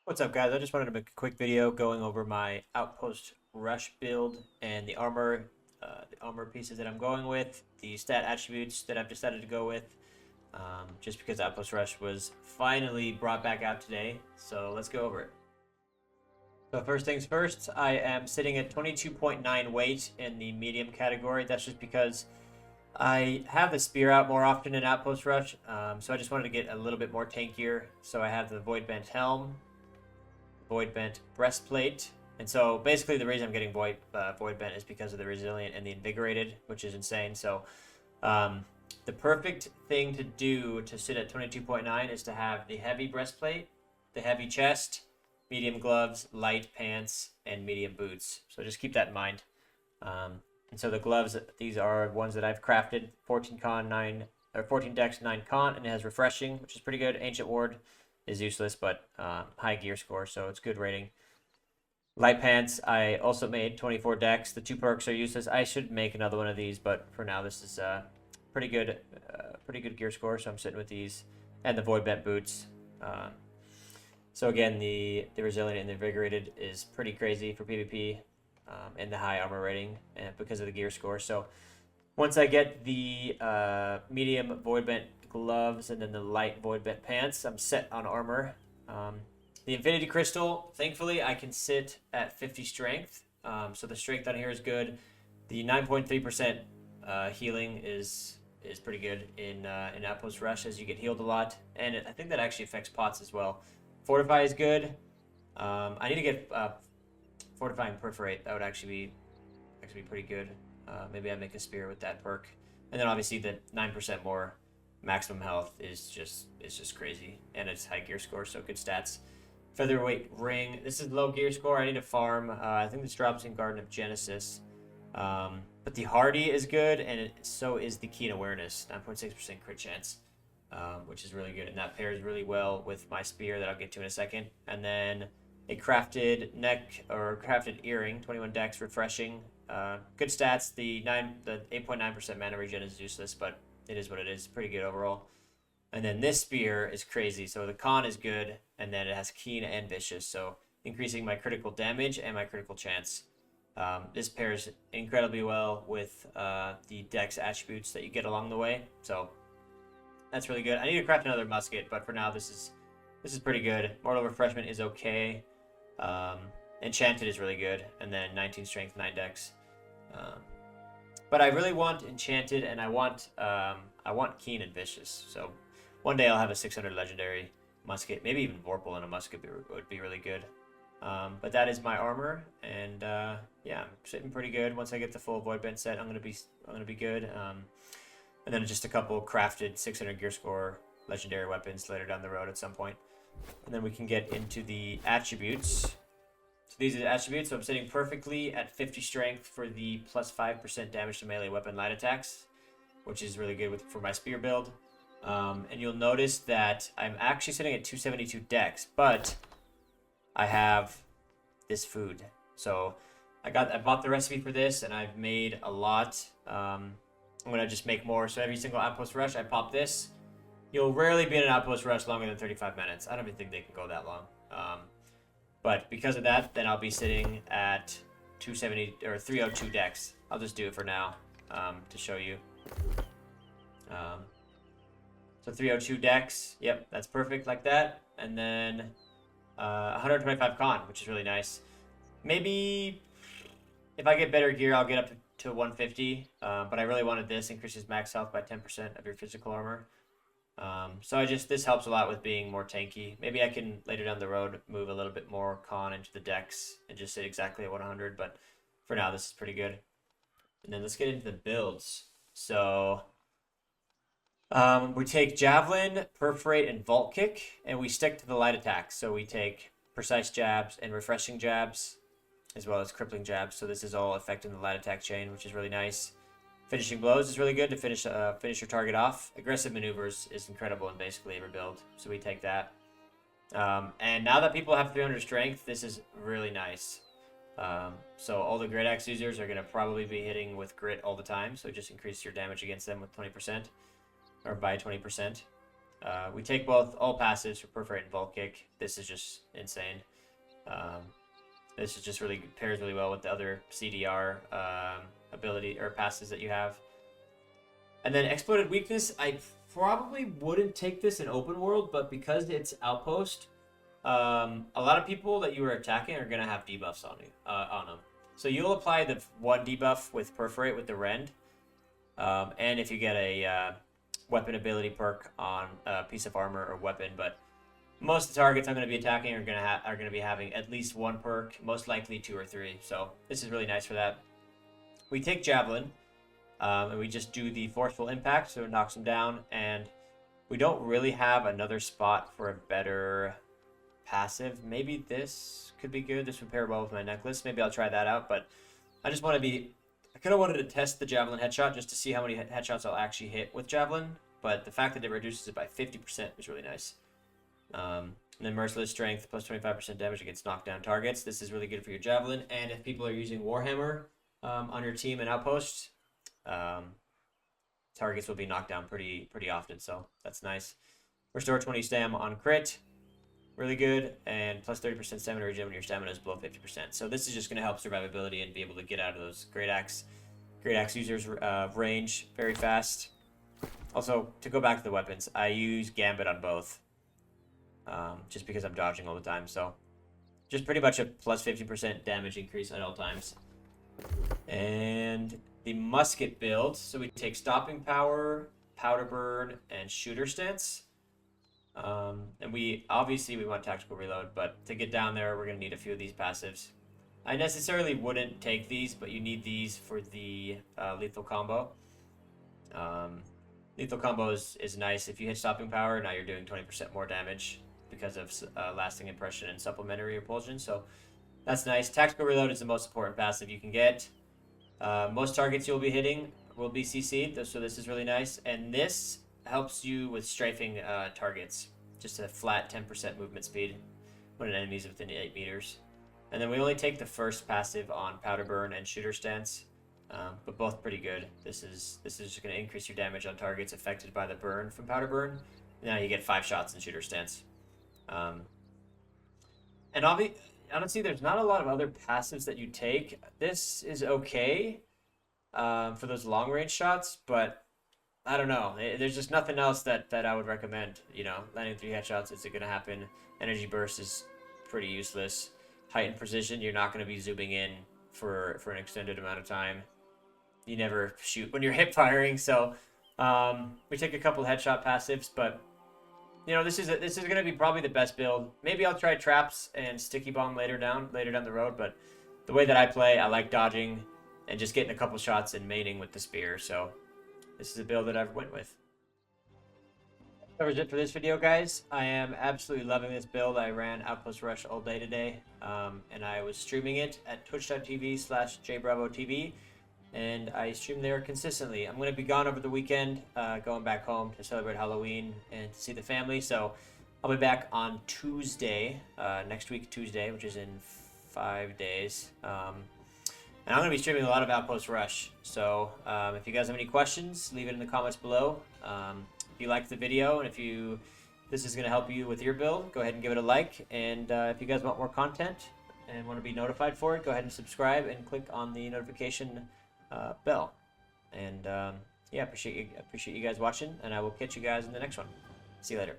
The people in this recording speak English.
What's up, guys? I just wanted to make a quick video going over my Outpost Rush build and the armor pieces that I'm going with, the stat attributes that I've decided to go with, just because Outpost Rush was finally brought back out today. So let's go over it. So first things first, I am sitting at 22.9 weight in the medium category. That's just because I have the spear out more often in Outpost Rush, so I just wanted to get a little bit more tankier. So I have the Void Bent Helm, Void Bent Breastplate. And so basically the reason I'm getting Void Bent is because of the Resilient and the Invigorated, which is insane. So the perfect thing to do to sit at 22.9 is to have the heavy breastplate, the heavy chest, medium gloves, light pants, and medium boots. So just keep that in mind. And so the gloves, these are ones that I've crafted, 14 con, 9, or 14 dex, 9 con, and it has refreshing, which is pretty good. Ancient Ward is useless, but high gear score, so it's good rating. Light pants, I also made 24 dex. The 2 perks are useless. I should make another one of these, but for now this is pretty good gear score, so I'm sitting with these. And the Void Bent boots. So again, the Resilient and the Invigorated is pretty crazy for PvP, and the high armor rating because of the gear score. So once I get the medium Void Bent gloves and then the light Void Bent pants, I'm set on armor. The Infinity Crystal, thankfully, I can sit at 50 strength. So the strength on here is good. The 9.3% healing is pretty good in Outpost Rush, as you get healed a lot. And I think that actually affects pots as well. Fortify is good. I need to get Fortifying Perforate. That would actually be pretty good. Maybe I make a spear with that perk. And then obviously the 9% more maximum health is just crazy. And it's high gear score, so good stats. Featherweight Ring. This is low gear score. I need to farm. I think this drops in Garden of Genesis. But the Hardy is good, and so is the Keen Awareness. 9.6% crit chance, which is really good. And that pairs really well with my spear that I'll get to in a second. And then a crafted neck or crafted earring, 21 dex, refreshing. Good stats. The 8.9% mana regen is useless, but it is what it is. Pretty good overall. And then this spear is crazy. So the con is good, and then it has keen and vicious, so increasing my critical damage and my critical chance. This pairs incredibly well with the dex attributes that you get along the way. So that's really good. I need to craft another musket, but for now this is pretty good. Mortal Refreshment is okay. Enchanted is really good, and then 19 strength, 9 dex. But I really want Enchanted, and I want Keen and Vicious. So one day I'll have a 600 legendary musket, maybe even Vorpal in a musket would be really good. But that is my armor, and yeah, I'm sitting pretty good. Once I get the full Void Bent set, I'm gonna be good. And then just a couple crafted 600 gear score legendary weapons later down the road at some point. And then we can get into the attributes. So these are the attributes. So I'm sitting perfectly at 50 strength for the plus 5% damage to melee weapon light attacks, which is really good for my spear build. And you'll notice that I'm actually sitting at 272 dex, but I have this food. So I bought the recipe for this, and I've made a lot. I'm gonna just make more. So every single Outpost Rush, I pop this. You'll rarely be in an Outpost Rush longer than 35 minutes. I don't even think they can go that long. But because of that, then I'll be sitting at 270 or 302 dex. I'll just do it for now to show you. So 302 dex. Yep, that's perfect like that. And then 125 con, which is really nice. Maybe if I get better gear, I'll get up to 150. But I really wanted this. Increases max health by 10% of your physical armor. So this helps a lot with being more tanky. Maybe I can later down the road move a little bit more con into the dex and just sit exactly at 100. But for now, this is pretty good. And then let's get into the builds. So we take Javelin, Perforate, and Vault Kick, and we stick to the light attacks. So we take Precise Jabs and Refreshing Jabs, as well as Crippling Jabs. So this is all affecting the light attack chain, which is really nice. Finishing Blows is really good to finish your target off. Aggressive Maneuvers is incredible in basically every build, so we take that. And now that people have 300 strength, this is really nice. So all the Grit Axe users are going to probably be hitting with Grit all the time, so just increase your damage against them with 20%, or by 20%. We take all passives for Perforate and Vault Kick. This is just insane. This is just really pairs really well with the other CDR ability or passes that you have. And then Exploited Weakness, I probably wouldn't take this in open world, but because it's Outpost, a lot of people that you are attacking are gonna have debuffs on them. So you'll apply the one debuff with Perforate with the Rend, and if you get a weapon ability perk on a piece of armor or weapon, but most of the targets I'm going to be attacking are going to be having at least one perk, most likely 2 or 3. So this is really nice for that. We take Javelin, and we just do the Forceful Impact, so it knocks them down. And we don't really have another spot for a better passive. Maybe this could be good. This would pair well with my necklace. Maybe I'll try that out. But I just want to be... I kind of wanted to test the Javelin headshot just to see how many headshots I'll actually hit with Javelin. But the fact that it reduces it by 50% is really nice. And then Merciless Strength, plus 25% damage against knockdown targets. This is really good for your Javelin. And if people are using Warhammer on your team and Outpost, targets will be knocked down pretty often. So that's nice. Restore 20 stam on crit. Really good. And plus 30% stamina regen when your stamina is below 50%. So this is just going to help survivability and be able to get out of those Great Axe users' range very fast. Also, to go back to the weapons, I use Gambit on both. Just because I'm dodging all the time, so just pretty much a plus 50% damage increase at all times. And the musket build, so we take Stopping Power, Powder Burn, and Shooter Stance. And we want Tactical Reload, but to get down there, we're going to need a few of these passives. I necessarily wouldn't take these, but you need these for the lethal combo. Lethal combo is nice. If you hit Stopping Power, now you're doing 20% more damage because of Lasting Impression and Supplementary Repulsion. So that's nice. Tactical Reload is the most important passive you can get. Most targets you'll be hitting will be CC'd, so this is really nice. And this helps you with strafing targets. Just a flat 10% movement speed when an enemy is within 8 meters. And then we only take the first passive on Powder Burn and Shooter Stance. But both pretty good. This is just going to increase your damage on targets affected by the burn from Powder Burn. Now you get 5 shots in Shooter Stance. And honestly, there's not a lot of other passives that you take. This is okay for those long range shots, but I don't know. There's just nothing else that I would recommend. You know, landing 3 headshots isn't going to happen. Energy Burst is pretty useless. Heightened Precision, you're not going to be zooming in for an extended amount of time. You never shoot when you're hip firing, so we take a couple headshot passives, but you know, this is going to be probably the best build. Maybe I'll try traps and sticky bomb later down the road, but the way that I play, I like dodging and just getting a couple shots and maining with the spear. So this is a build that I've went with. That covers it for this video, guys. I am absolutely loving this build. I ran Outpost Rush all day today, and I was streaming it at twitch.tv/jbravotv. And I stream there consistently. I'm going to be gone over the weekend, going back home to celebrate Halloween and to see the family. So I'll be back on Tuesday, next week Tuesday, which is in 5 days. And I'm going to be streaming a lot of Outpost Rush. So if you guys have any questions, leave it in the comments below. If you liked the video and if this is going to help you with your build, go ahead and give it a like. And if you guys want more content and want to be notified for it, go ahead and subscribe and click on the notification bell. And yeah, appreciate you guys watching, and I will catch you guys in the next one. See you later.